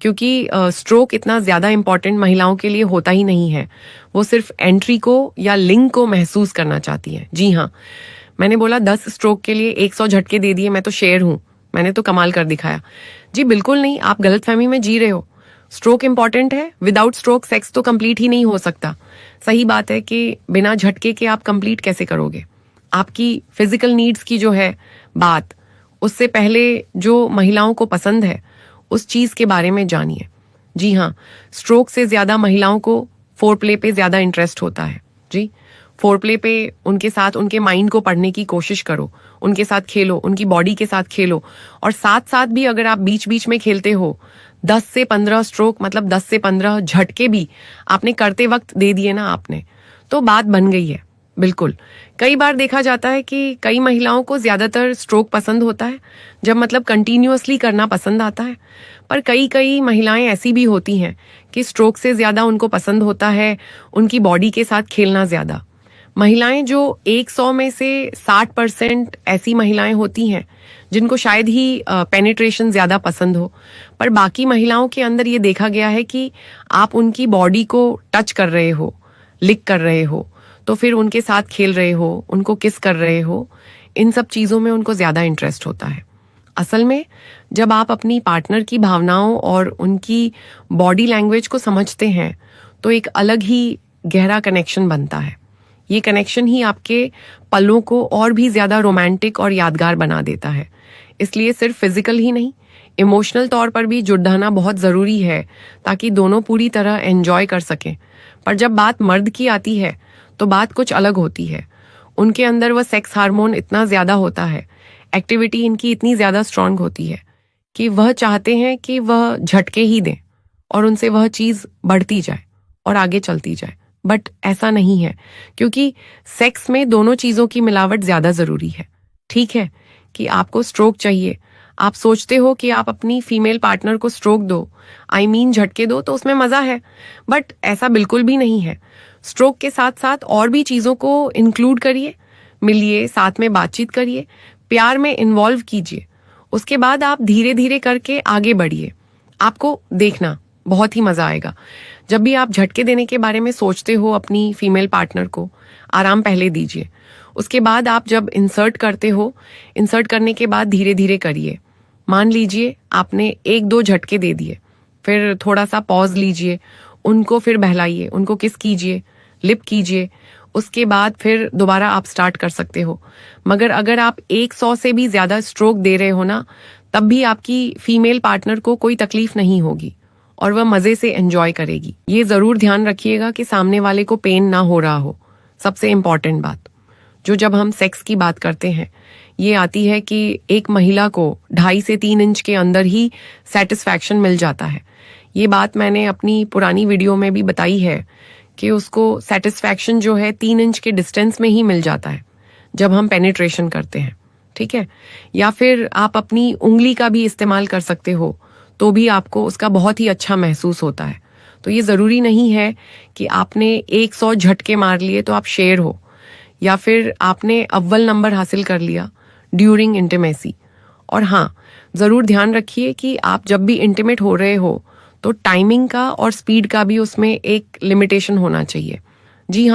क्योंकि स्ट्रोक इतना ज़्यादा इम्पॉर्टेंट महिलाओं के लिए होता ही नहीं है। वो सिर्फ एंट्री को या लिंक को महसूस करना चाहती हैं। जी हाँ, मैंने बोला 10 स्ट्रोक के लिए 100 झटके दे दिए, मैं तो शेर हूँ, मैंने तो कमाल कर दिखाया। जी बिल्कुल नहीं, आप गलतफहमी में जी रहे हो। स्ट्रोक इंपॉर्टेंट है, विदाउट स्ट्रोक सेक्स तो कंप्लीट ही नहीं हो सकता। सही बात है कि बिना झटके के आप कंप्लीट कैसे करोगे। आपकी फिजिकल नीड्स की जो है बात, उससे पहले जो महिलाओं को पसंद है उस चीज के बारे में जानिए। जी हाँ, स्ट्रोक से ज्यादा महिलाओं को फोर प्ले पे ज्यादा इंटरेस्ट होता है। जी, फोर प्ले पे उनके साथ उनके माइंड को पढ़ने की कोशिश करो, उनके साथ खेलो, उनकी बॉडी के साथ खेलो, और साथ साथ भी अगर आप बीच बीच में खेलते हो 10 से 15 स्ट्रोक, मतलब 10 से 15 झटके भी आपने करते वक्त दे दिए ना आपने, तो बात बन गई है। बिल्कुल, कई बार देखा जाता है कि कई महिलाओं को ज्यादातर स्ट्रोक पसंद होता है, जब मतलब कंटिन्यूअसली करना पसंद आता है। पर कई कई महिलाएं ऐसी भी होती हैं कि स्ट्रोक से ज्यादा उनको पसंद होता है उनकी बॉडी के साथ खेलना ज्यादा। महिलाएं जो 100 में से 60% ऐसी महिलाएं होती हैं जिनको शायद ही पेनिट्रेशन ज्यादा पसंद हो, पर बाकी महिलाओं के अंदर ये देखा गया है कि आप उनकी बॉडी को टच कर रहे हो, लिक कर रहे हो, तो फिर उनके साथ खेल रहे हो, उनको किस कर रहे हो, इन सब चीजों में उनको ज्यादा इंटरेस्ट होता है। असल में जब आप अपनी पार्टनर की भावनाओं और उनकी बॉडी लैंग्वेज को समझते हैं तो एक अलग ही गहरा कनेक्शन बनता है। ये कनेक्शन ही आपके पलों को और भी ज्यादा रोमांटिक और यादगार बना देता है। इसलिए सिर्फ फिजिकल ही नहीं, इमोशनल तौर पर भी जुड़ना बहुत जरूरी है ताकि दोनों पूरी तरह एंजॉय कर सकें। पर जब बात मर्द की आती है तो बात कुछ अलग होती है। उनके अंदर वह सेक्स हार्मोन इतना ज्यादा होता है, एक्टिविटी इनकी इतनी ज्यादा स्ट्रांग होती है कि वह चाहते हैं कि वह झटके ही दें और उनसे वह चीज बढ़ती जाए और आगे चलती जाए। बट ऐसा नहीं है, क्योंकि सेक्स में दोनों चीजों की मिलावट ज्यादा जरूरी है। ठीक है कि आपको स्ट्रोक चाहिए, आप सोचते हो कि आप अपनी फीमेल पार्टनर को स्ट्रोक दो, आई मीन झटके दो, तो उसमें मजा है, बट ऐसा बिल्कुल भी नहीं है। स्ट्रोक के साथ साथ और भी चीजों को इंक्लूड करिए, मिलिए, साथ में बातचीत करिए, प्यार में इन्वॉल्व कीजिए। उसके बाद आप धीरे धीरे करके आगे बढ़िए। आपको देखना बहुत ही मजा आएगा। जब भी आप झटके देने के बारे में सोचते हो अपनी फीमेल पार्टनर को, आराम पहले दीजिए। उसके बाद आप जब इंसर्ट करते हो, इंसर्ट करने के बाद धीरे धीरे करिए। मान लीजिए आपने 1-2 झटके दे दिए, फिर थोड़ा सा पॉज लीजिए, उनको फिर बहलाइए, उनको किस कीजिए, लिप कीजिए। उसके बाद फिर दोबारा आप स्टार्ट कर सकते हो। मगर अगर आप 100 से भी ज्यादा स्ट्रोक दे रहे हो ना, तब भी आपकी फीमेल पार्टनर को कोई तकलीफ नहीं होगी और वह मजे से एंजॉय करेगी। ये जरूर ध्यान रखिएगा कि सामने वाले को पेन ना हो रहा हो। सबसे इम्पोर्टेंट बात जो जब हम सेक्स की बात करते हैं ये आती है कि एक महिला को 2.5 से 3 इंच के अंदर ही सेटिस्फैक्शन मिल जाता है। ये बात मैंने अपनी पुरानी वीडियो में भी बताई है कि उसको सेटिस्फैक्शन जो है 3 इंच के डिस्टेंस में ही मिल जाता है जब हम पेनिट्रेशन करते हैं। ठीक है, या फिर आप अपनी उंगली का भी इस्तेमाल कर सकते हो, तो भी आपको उसका बहुत ही अच्छा महसूस होता है। तो ये जरूरी नहीं है कि आपने 100 झटके मार लिए तो आप शेर हो, या फिर आपने अव्वल नंबर हासिल कर लिया ड्यूरिंग इंटीमेसी। और हाँ, जरूर ध्यान रखिए कि आप जब भी इंटीमेट हो रहे हो तो टाइमिंग का और स्पीड का भी उसमें एक लिमिटेशन होना चाहिए। जी हाँ।